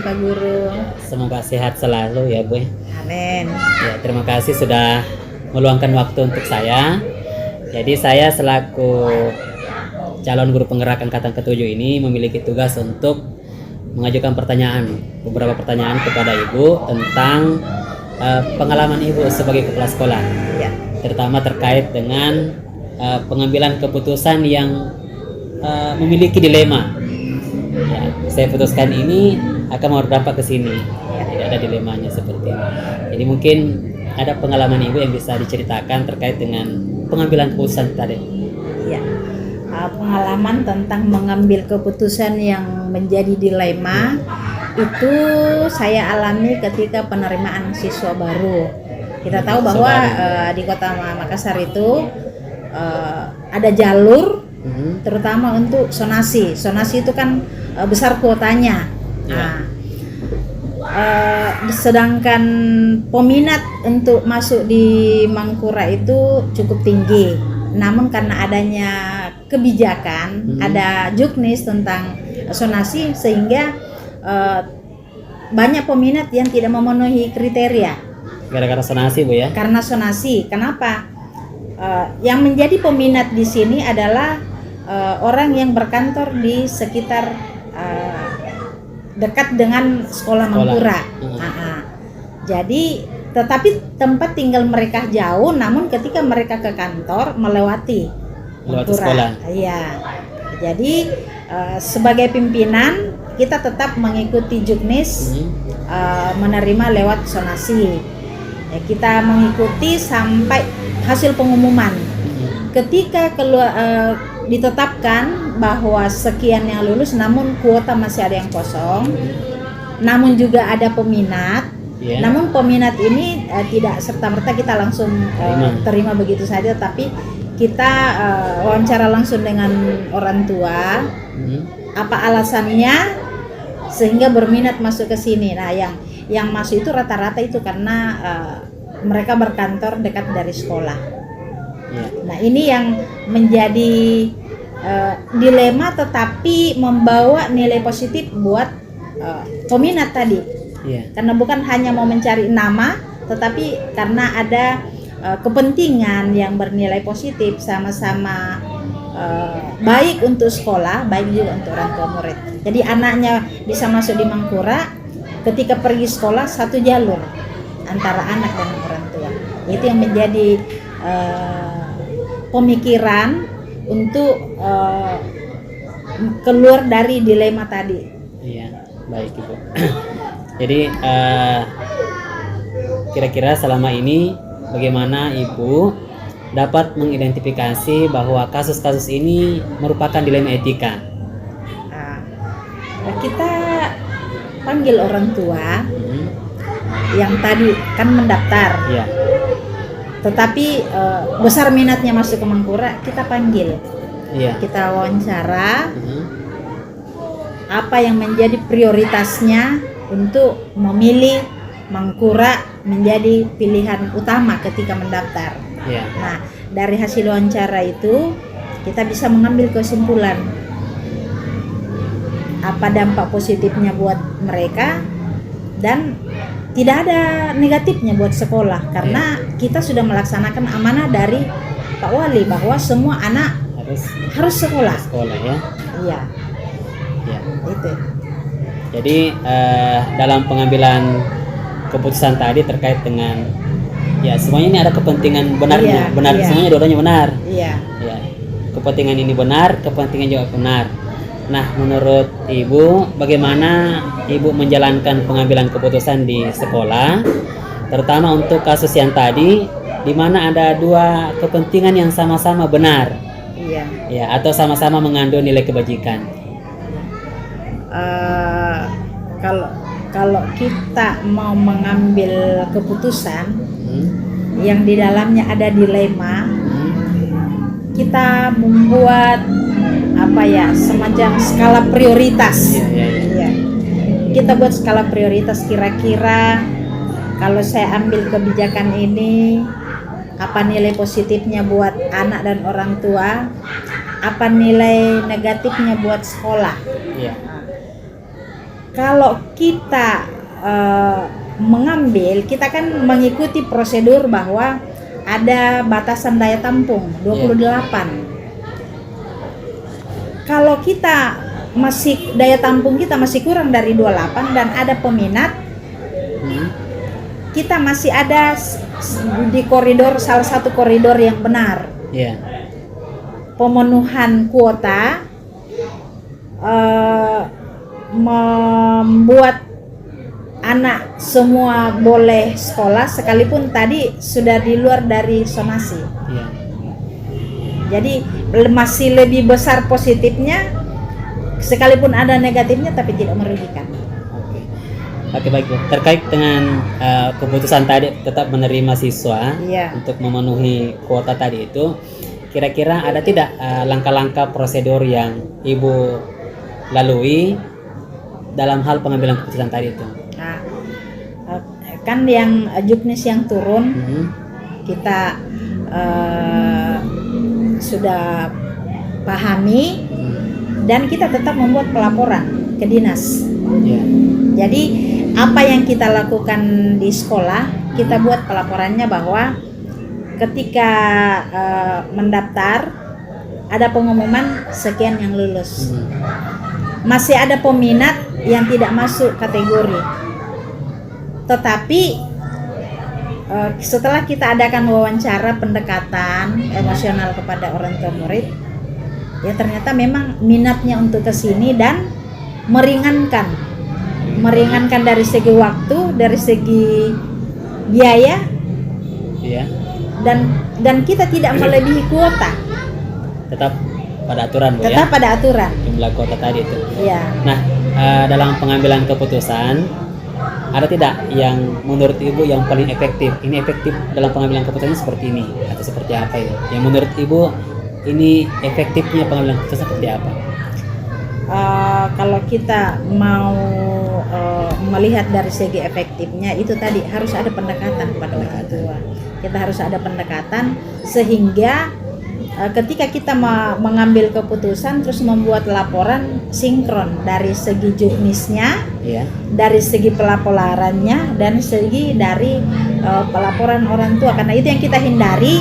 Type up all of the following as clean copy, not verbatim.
pagi Pak Guru. Semoga sehat selalu ya Bu. Amin. Ya, terima kasih sudah meluangkan waktu untuk saya. Jadi saya selaku calon guru penggerak angkatan ke-7 ini memiliki tugas untuk mengajukan beberapa pertanyaan kepada Ibu tentang pengalaman Ibu sebagai kepala sekolah. Ya. Terutama terkait dengan pengambilan keputusan yang memiliki dilema. Ya, saya putuskan ini akan berdampak ke sini. Tidak ada dilemanya seperti ini. Jadi mungkin ada pengalaman Ibu yang bisa diceritakan terkait dengan pengambilan keputusan tadi. Ya. Pengalaman tentang mengambil keputusan yang menjadi dilema itu saya alami ketika penerimaan siswa baru. Kita tahu bahwa di Kota Makassar itu ada jalur terutama untuk sonasi. Sonasi itu kan besar kuotanya. Nah, sedangkan peminat untuk masuk di Mangkura itu cukup tinggi. Namun karena adanya kebijakan, ada juknis tentang sonasi sehingga banyak peminat yang tidak memenuhi kriteria. Gara-gara sonasi Bu ya? Karena sonasi. Kenapa? Yang menjadi peminat di sini adalah orang yang berkantor di sekitar dekat dengan sekolah Mangkura. Jadi tetapi tempat tinggal mereka jauh, namun ketika mereka ke kantor melewati Mangkura. Sekolah. Iya. Jadi sebagai pimpinan kita tetap mengikuti juknis, menerima lewat sonasi. Ya, kita mengikuti sampai hasil pengumuman. Ketika ditetapkan bahwa sekian yang lulus, namun kuota masih ada yang kosong, namun juga ada peminat. Namun peminat ini tidak serta-merta kita langsung terima begitu saja, tapi kita wawancara langsung dengan orang tua, apa alasannya sehingga berminat masuk ke sini. Nah, yang masuk itu rata-rata itu karena mereka berkantor dekat dari sekolah. Nah, ini yang menjadi dilema tetapi membawa nilai positif buat peminat tadi. Karena bukan hanya mau mencari nama, tetapi karena ada kepentingan yang bernilai positif, sama-sama baik untuk sekolah, baik juga untuk orang tua murid. Jadi anaknya bisa masuk di Mangkura, ketika pergi sekolah satu jalur antara anak dan orang tua. Itu yang menjadi pemikiran untuk keluar dari dilema tadi. Iya, baik Ibu. Jadi kira-kira selama ini bagaimana Ibu dapat mengidentifikasi bahwa kasus-kasus ini merupakan dilema etika? Kita panggil orang tua yang tadi kan mendaftar, tetapi besar minatnya masuk ke Mangkura, kita panggil, kita wawancara, apa yang menjadi prioritasnya untuk memilih Mangkura menjadi pilihan utama ketika mendaftar. Nah, dari hasil wawancara itu kita bisa mengambil kesimpulan apa dampak positifnya buat mereka dan tidak ada negatifnya buat sekolah, karena kita sudah melaksanakan amanah dari Pak Wali bahwa semua anak harus sekolah. Ya. Iya. Itu. Jadi dalam pengambilan keputusan tadi terkait dengan semuanya ini ada kepentingan benarnya, semuanya dua-duanya benar. Kepentingan ini benar, kepentingan juga benar. Nah, menurut Ibu, bagaimana Ibu menjalankan pengambilan keputusan di sekolah, terutama untuk kasus yang tadi, di mana ada dua kepentingan yang sama-sama benar, atau sama-sama mengandung nilai kebajikan? Kalau kita mau mengambil keputusan yang di dalamnya ada dilema, kita membuat semacam skala prioritas. Kita buat skala prioritas, kira-kira kalau saya ambil kebijakan ini, apa nilai positifnya buat anak dan orang tua, apa nilai negatifnya buat sekolah. Kalau kita mengambil, kita kan mengikuti prosedur bahwa ada batasan daya tampung 28. Kalau kita masih daya tampung kita masih kurang dari 28 dan ada peminat, kita masih ada di koridor, salah satu koridor yang benar. Pemenuhan kuota membuat anak semua boleh sekolah sekalipun tadi sudah di luar dari zonasi. Jadi masih lebih besar positifnya sekalipun ada negatifnya, tapi tidak merugikan. Oke, baik Bu. Terkait dengan keputusan tadi tetap menerima siswa untuk memenuhi kuota tadi itu, kira-kira ada tidak langkah-langkah prosedur yang Ibu lalui dalam hal pengambilan keputusan tadi itu? Kan yang juknis yang turun, kita sudah pahami dan kita tetap membuat pelaporan ke dinas. Jadi apa yang kita lakukan di sekolah, kita buat pelaporannya bahwa ketika mendaftar ada pengumuman sekian yang lulus, masih ada peminat yang tidak masuk kategori, tetapi setelah kita adakan wawancara pendekatan emosional kepada orang tua murid, ya ternyata memang minatnya untuk kesini dan meringankan dari segi waktu, dari segi biaya, dan kita tidak melebihi kuota. Tetap pada aturan, Bu, tetap pada aturan jumlah kuota tadi itu. Nah, dalam pengambilan keputusan ada tidak yang menurut Ibu yang paling efektif? Ini efektif dalam pengambilan keputusannya seperti ini atau seperti apa itu? Yang menurut Ibu ini efektifnya pengambilan keputusan seperti apa? Kalau kita mau melihat dari segi efektifnya, itu tadi harus ada pendekatan pada orang tua. Kita harus ada pendekatan sehingga ketika kita mengambil keputusan terus membuat laporan sinkron dari segi juknisnya, dari segi pelaporannya, dan segi dari pelaporan orang tua. Karena itu yang kita hindari,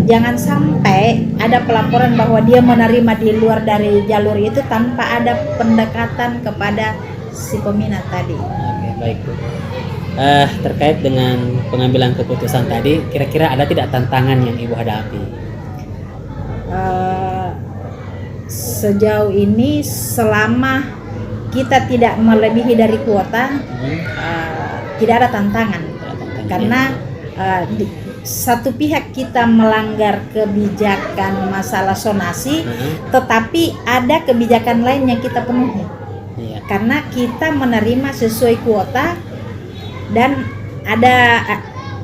jangan sampai ada pelaporan bahwa dia menerima di luar dari jalur itu tanpa ada pendekatan kepada si peminat tadi. Oke, baik Bu. Terkait dengan pengambilan keputusan tadi, kira-kira ada tidak tantangan yang Ibu hadapi? Sejauh ini selama kita tidak melebihi dari kuota, tidak ada tantangan. Karena satu pihak kita melanggar kebijakan masalah zonasi, tetapi ada kebijakan lain yang kita penuhi. Karena kita menerima sesuai kuota dan ada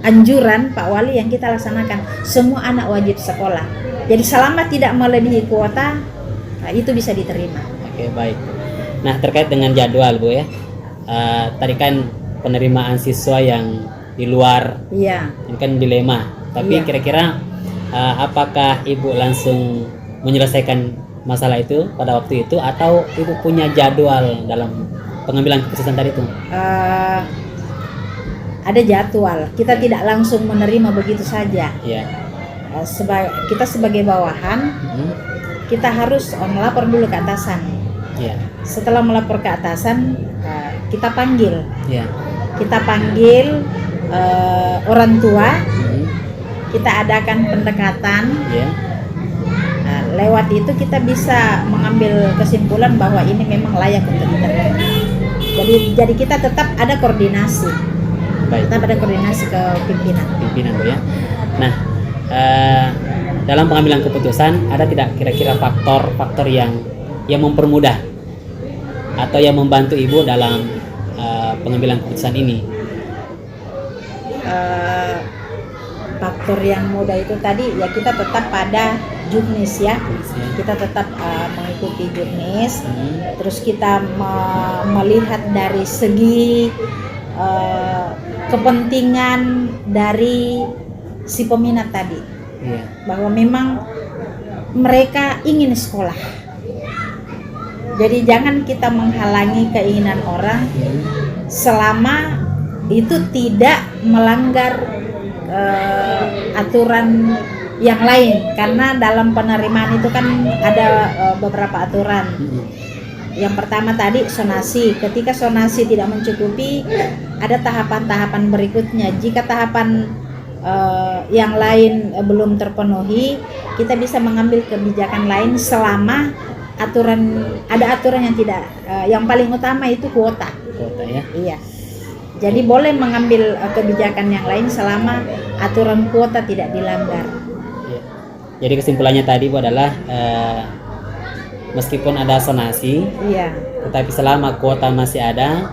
anjuran Pak Wali yang kita laksanakan, semua anak wajib sekolah. Jadi selama tidak melebihi kuota, itu bisa diterima. Oke, baik. Nah, terkait dengan jadwal Bu ya, tadi kan penerimaan siswa yang di luar, ini kan dilema. Tapi kira-kira apakah Ibu langsung menyelesaikan masalah itu pada waktu itu, atau Ibu punya jadwal dalam pengambilan keputusan tadi itu? Ada jadwal. Kita tidak langsung menerima begitu saja. Kita sebagai bawahan, kita harus melapor dulu ke atasan. Setelah melapor ke atasan, kita panggil. Kita panggil orang tua, kita adakan pendekatan. Lewat itu kita bisa mengambil kesimpulan bahwa ini memang layak untuk diterima. Jadi kita tetap ada koordinasi. Tetap ada koordinasi ke pimpinan Bu ya. Nah, dalam pengambilan keputusan ada tidak kira-kira faktor-faktor yang mempermudah atau yang membantu Ibu dalam pengambilan keputusan ini? Faktor yang mudah itu tadi ya, kita tetap pada juknis ya. Kita tetap mengikuti juknis. Terus kita melihat dari segi kepentingan dari si peminat tadi, bahwa memang mereka ingin sekolah. Jadi jangan kita menghalangi keinginan orang selama itu tidak melanggar aturan yang lain, karena dalam penerimaan itu kan ada beberapa aturan. Yang pertama tadi sonasi, ketika sonasi tidak mencukupi ada tahapan-tahapan berikutnya. Jika tahapan yang lain belum terpenuhi, kita bisa mengambil kebijakan lain selama ada aturan yang tidak yang paling utama itu kuota ya. Iya. Jadi boleh mengambil kebijakan yang lain selama aturan kuota tidak dilanggar. Ya. Jadi kesimpulannya tadi Bu adalah meskipun ada sonasi, iya, tetapi selama kuota masih ada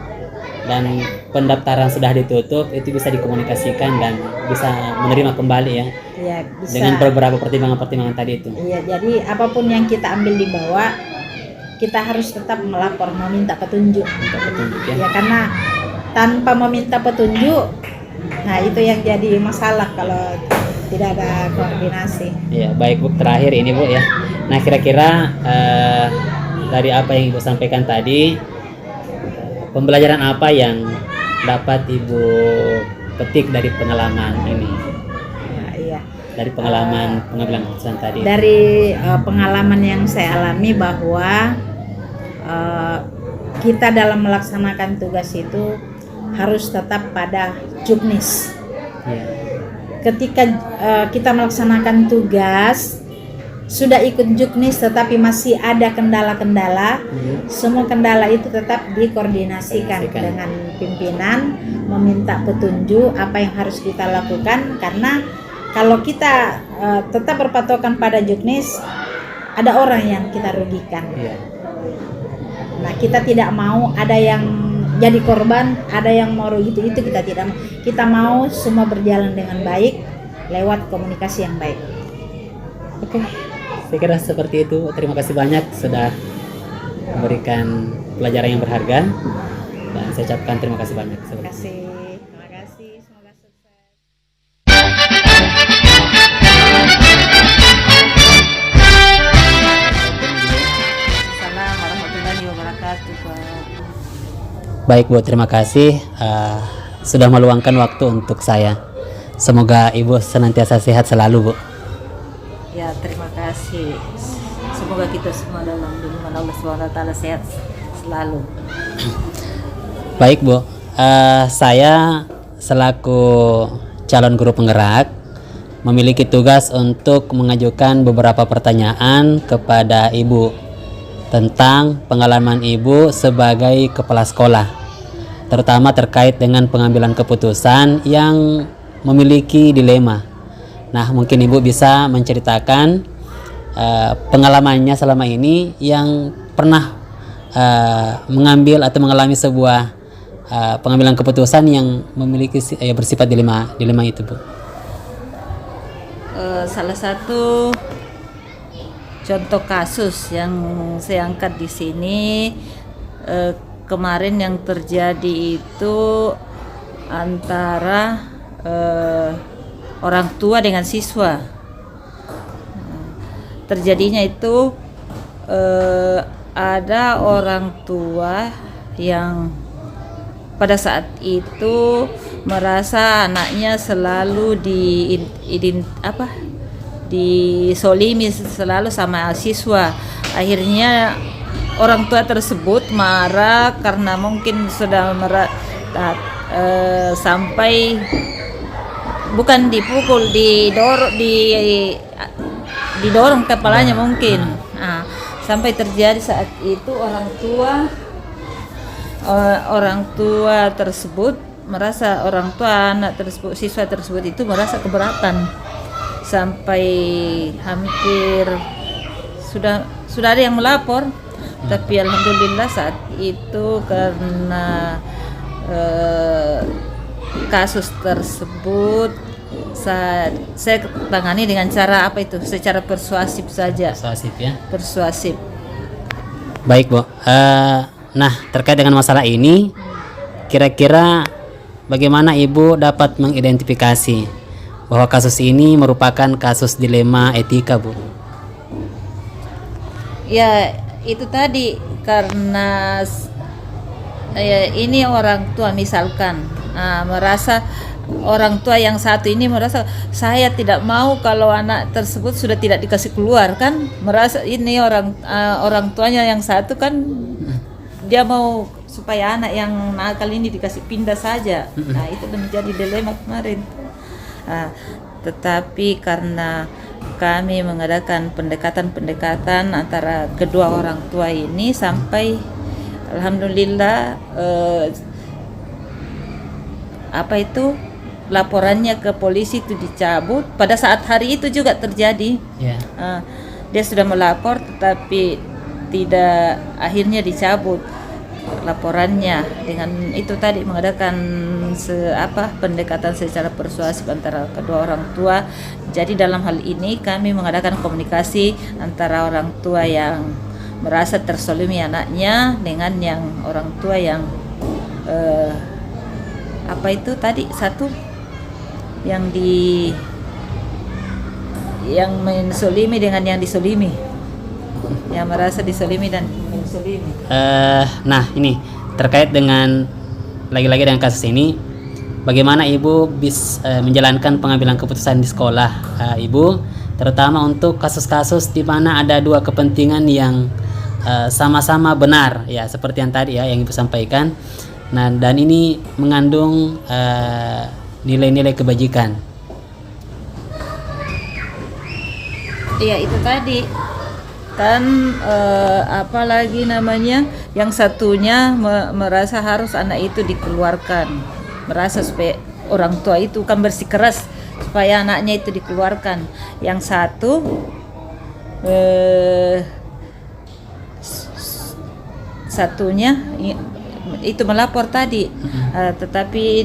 dan pendaftaran sudah ditutup, itu bisa dikomunikasikan dan bisa menerima kembali ya. Iya, bisa. Dengan beberapa pertimbangan-pertimbangan tadi itu. Iya, jadi apapun yang kita ambil di bawah, kita harus tetap melapor, meminta petunjuk. Ya, karena tanpa meminta petunjuk, nah itu yang jadi masalah kalau tidak ada koordinasi. Iya, baik Bu, terakhir ini Bu ya. Nah, kira-kira dari apa yang Ibu sampaikan tadi, pembelajaran apa yang dapat Ibu petik dari pengalaman ini? Ya, iya. Dari pengalaman pengambilan keputusan tadi. Dari pengalaman yang saya alami bahwa kita dalam melaksanakan tugas itu harus tetap pada juknis. Ya. Ketika kita melaksanakan tugas sudah ikut juknis tetapi masih ada kendala-kendala, semua kendala itu tetap dikoordinasikan dengan pimpinan, meminta petunjuk apa yang harus kita lakukan, karena kalau kita tetap berpatokan pada juknis, ada orang yang kita rugikan. Ya. Nah, kita tidak mau ada yang jadi korban, ada yang mau rugi, itu kita tidak mau. Kita mau semua berjalan dengan baik lewat komunikasi yang baik. Oke, saya kira seperti itu. Terima kasih banyak sudah memberikan pelajaran yang berharga, dan saya ucapkan terima kasih banyak. Terima kasih. Terima kasih. Semoga sukses. Assalamualaikum warahmatullahi wabarakatuh. Baik Bu, terima kasih sudah meluangkan waktu untuk saya. Semoga Ibu senantiasa sehat selalu Bu. Ya, terima kasih. Semoga kita semua dalam lindungan Allah SWT sehat selalu. Baik Bu, saya selaku calon guru penggerak memiliki tugas untuk mengajukan beberapa pertanyaan kepada Ibu tentang pengalaman Ibu sebagai kepala sekolah, terutama terkait dengan pengambilan keputusan yang memiliki dilema. Nah, mungkin Ibu bisa menceritakan pengalamannya selama ini yang pernah mengambil atau mengalami sebuah pengambilan keputusan yang memiliki bersifat dilema itu Bu. Salah satu contoh kasus yang saya angkat di sini kemarin yang terjadi itu antara orang tua dengan siswa. Terjadinya itu ada orang tua yang pada saat itu merasa anaknya selalu disolimi selalu sama siswa. Akhirnya orang tua tersebut marah karena mungkin sudah sampai bukan dipukul, didorong kepalanya mungkin. Nah, sampai terjadi saat itu orang tua tersebut merasa, orang tua anak tersebut, siswa tersebut itu merasa keberatan, sampai hampir sudah ada yang melapor. Tapi alhamdulillah saat itu karena kasus tersebut saya tangani dengan cara secara persuasif saja. Persuasif ya. Persuasif. Baik Bu. Nah, terkait dengan masalah ini, kira-kira bagaimana Ibu dapat mengidentifikasi bahwa kasus ini merupakan kasus dilema etika Bu? Ya, itu tadi karena ini orang tua misalkan merasa orang tua yang satu ini merasa saya tidak mau kalau anak tersebut sudah tidak dikasih keluar kan, merasa ini orang tuanya yang satu kan dia mau supaya anak yang nakal ini dikasih pindah saja. Nah itu menjadi dilema kemarin. Tetapi karena kami mengadakan pendekatan antara kedua orang tua ini sampai alhamdulillah laporannya ke polisi itu dicabut. Pada saat hari itu juga terjadi. Dia sudah melapor tetapi tidak, akhirnya dicabut laporannya. Dengan itu tadi mengadakan pendekatan secara persuasif antara kedua orang tua. Jadi dalam hal ini kami mengadakan komunikasi antara orang tua yang merasa tersolimi anaknya dengan yang orang tua yang satu yang mensolimi dengan yang disolimi, yang merasa disolimi dan mensolimi. Nah ini terkait dengan lagi-lagi dengan kasus ini, bagaimana Ibu bisa menjalankan pengambilan keputusan di sekolah Ibu, terutama untuk kasus-kasus di mana ada dua kepentingan yang sama-sama benar, ya seperti yang tadi ya yang Ibu sampaikan. Nah dan ini mengandung nilai-nilai kebajikan. Iya itu tadi kan apalagi namanya yang satunya merasa harus anak itu dikeluarkan, merasa supaya orang tua itu kan bersikeras supaya anaknya itu dikeluarkan. Yang satu satunya itu melapor tadi, tetapi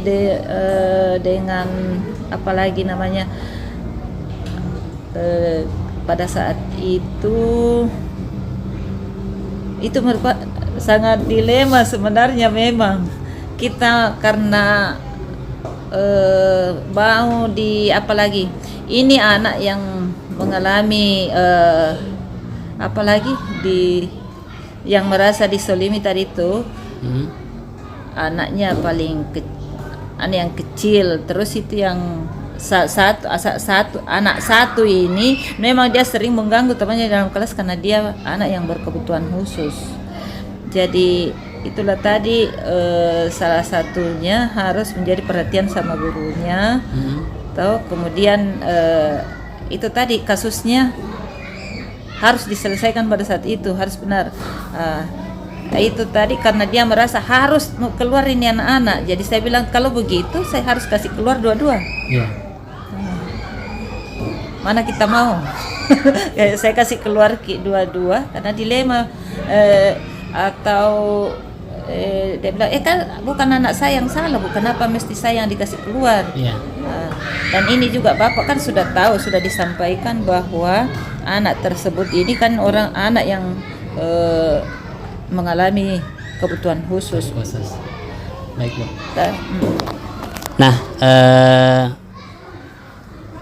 dengan apalagi namanya pada saat itu merupakan sangat dilema sebenarnya. Memang kita karena mau apalagi ini anak yang mengalami apalagi yang merasa disolimi tadi itu, anaknya anak yang kecil, terus itu yang anak satu ini memang dia sering mengganggu temannya dalam kelas karena dia anak yang berkebutuhan khusus. Jadi itulah tadi salah satunya harus menjadi perhatian sama gurunya. Kemudian itu tadi kasusnya harus diselesaikan pada saat itu, harus benar. Itu tadi karena dia merasa harus keluar ini anak-anak. Jadi saya bilang kalau begitu saya harus kasih keluar dua-dua. Mana kita mau? Saya kasih keluar dua-dua karena dilema atau dia bilang kan bukan anak saya yang salah, bukan apa mesti saya yang dikasih keluar. Dan ini juga Bapak kan sudah tahu, sudah disampaikan bahwa anak tersebut ini kan anak yang mengalami kebutuhan khusus. Baik Bu. Nah,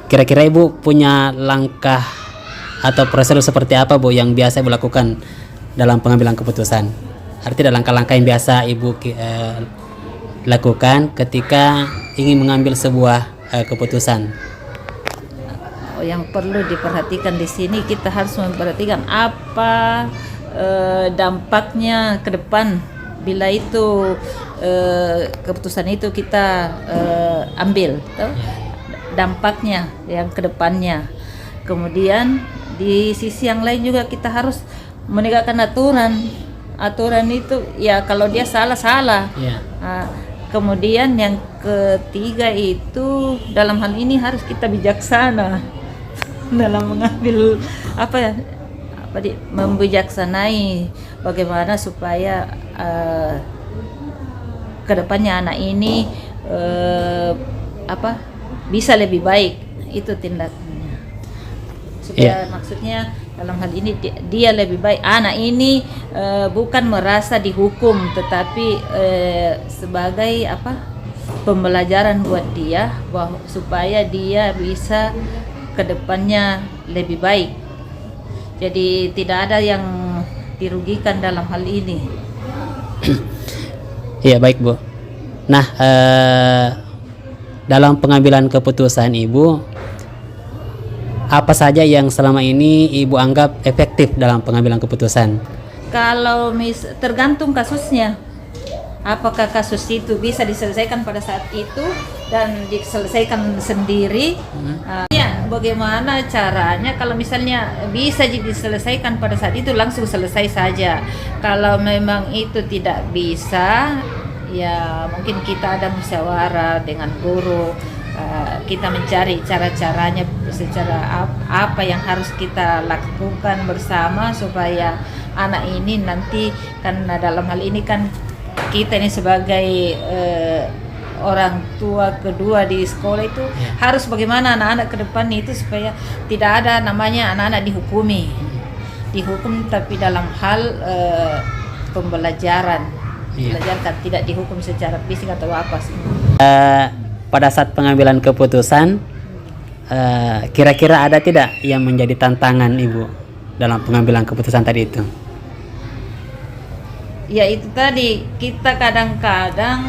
kira-kira Ibu punya langkah atau prosedur seperti apa Bu yang biasa Ibu lakukan dalam pengambilan keputusan? Artinya langkah-langkah yang biasa Ibu lakukan ketika ingin mengambil sebuah keputusan. Yang perlu diperhatikan di sini, kita harus memperhatikan apa dampaknya ke depan bila itu keputusan itu kita ambil, dampaknya yang ke depannya. Kemudian di sisi yang lain juga kita harus menegakkan aturan itu ya, kalau dia salah. Kemudian yang ketiga itu dalam hal ini harus kita bijaksana dalam mengambil membijaksanai bagaimana supaya kedepannya anak ini bisa lebih baik, itu tindakannya supaya maksudnya dalam hal ini dia lebih baik. Anak ini bukan merasa dihukum, tetapi sebagai pembelajaran buat dia supaya dia bisa kedepannya lebih baik. Jadi tidak ada yang dirugikan dalam hal ini. Iya, baik Bu. Nah, dalam pengambilan keputusan Ibu, apa saja yang selama ini Ibu anggap efektif dalam pengambilan keputusan? Kalau tergantung kasusnya, apakah kasus itu bisa diselesaikan pada saat itu dan diselesaikan sendiri. Ya, bagaimana caranya? Kalau misalnya bisa diselesaikan pada saat itu, langsung selesai saja. Kalau memang itu tidak bisa, ya mungkin kita ada musyawarah dengan guru. Kita mencari cara-caranya, secara apa yang harus kita lakukan bersama supaya anak ini nanti, karena dalam hal ini kan kita ini sebagai orang tua kedua di sekolah itu harus bagaimana anak-anak ke depan itu supaya tidak ada namanya anak-anak dihukum tapi dalam hal pembelajaran. Belajar tidak dihukum secara fisik atau apa sih. Pada saat pengambilan keputusan, kira-kira ada tidak yang menjadi tantangan Ibu dalam pengambilan keputusan tadi itu? Ya itu tadi, kita kadang-kadang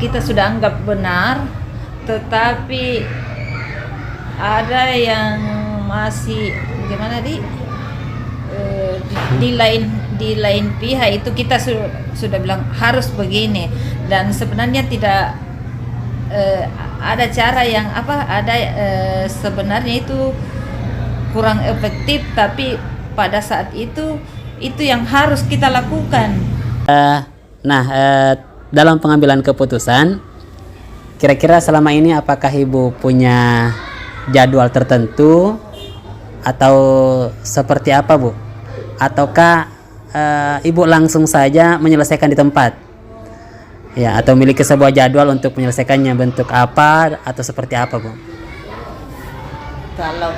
kita sudah anggap benar, tetapi ada yang masih bagaimana di lain pihak itu kita sudah bilang harus begini, dan sebenarnya tidak ada cara yang sebenarnya itu kurang efektif, tapi pada saat itu yang harus kita lakukan. Dalam pengambilan keputusan, kira-kira selama ini apakah Ibu punya jadwal tertentu atau seperti apa Bu? Ataukah Ibu langsung saja menyelesaikan di tempat? Ya, atau memiliki sebuah jadwal untuk menyelesaikannya, bentuk apa atau seperti apa Bu? Kalau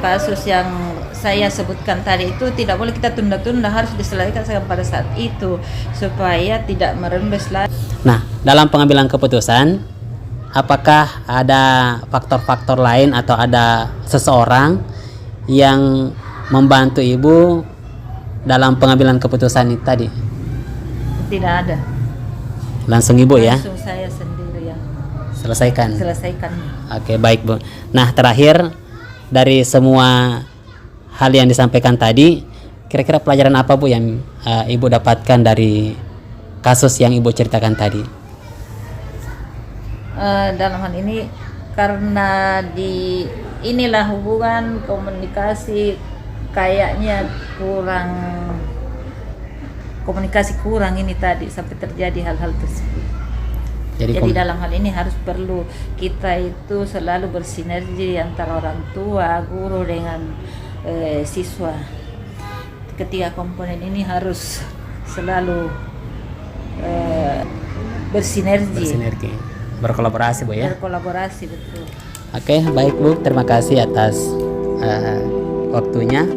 kasus yang saya sebutkan tadi itu tidak boleh kita tunda-tunda, harus diselesaikan pada saat itu supaya tidak merembes lagi. Nah, dalam pengambilan keputusan, apakah ada faktor-faktor lain atau ada seseorang yang membantu Ibu dalam pengambilan keputusan ini tadi? Tidak ada. Langsung Ibu ya? Langsung saya sendiri yang selesaikan. Oke, baik Bu. Nah, terakhir dari semua hal yang disampaikan tadi, kira-kira pelajaran apa Bu yang Ibu dapatkan dari kasus yang Ibu ceritakan tadi? Dalam hal ini karena inilah hubungan komunikasi kayaknya komunikasi kurang ini tadi sampai terjadi hal-hal tersebut. Jadi dalam hal ini harus perlu kita itu selalu bersinergi antara orang tua, guru dengan siswa. Ketiga komponen ini harus selalu bersinergi, berkolaborasi Bu ya. Berkolaborasi, betul. Oke, baik Bu, terima kasih atas waktunya.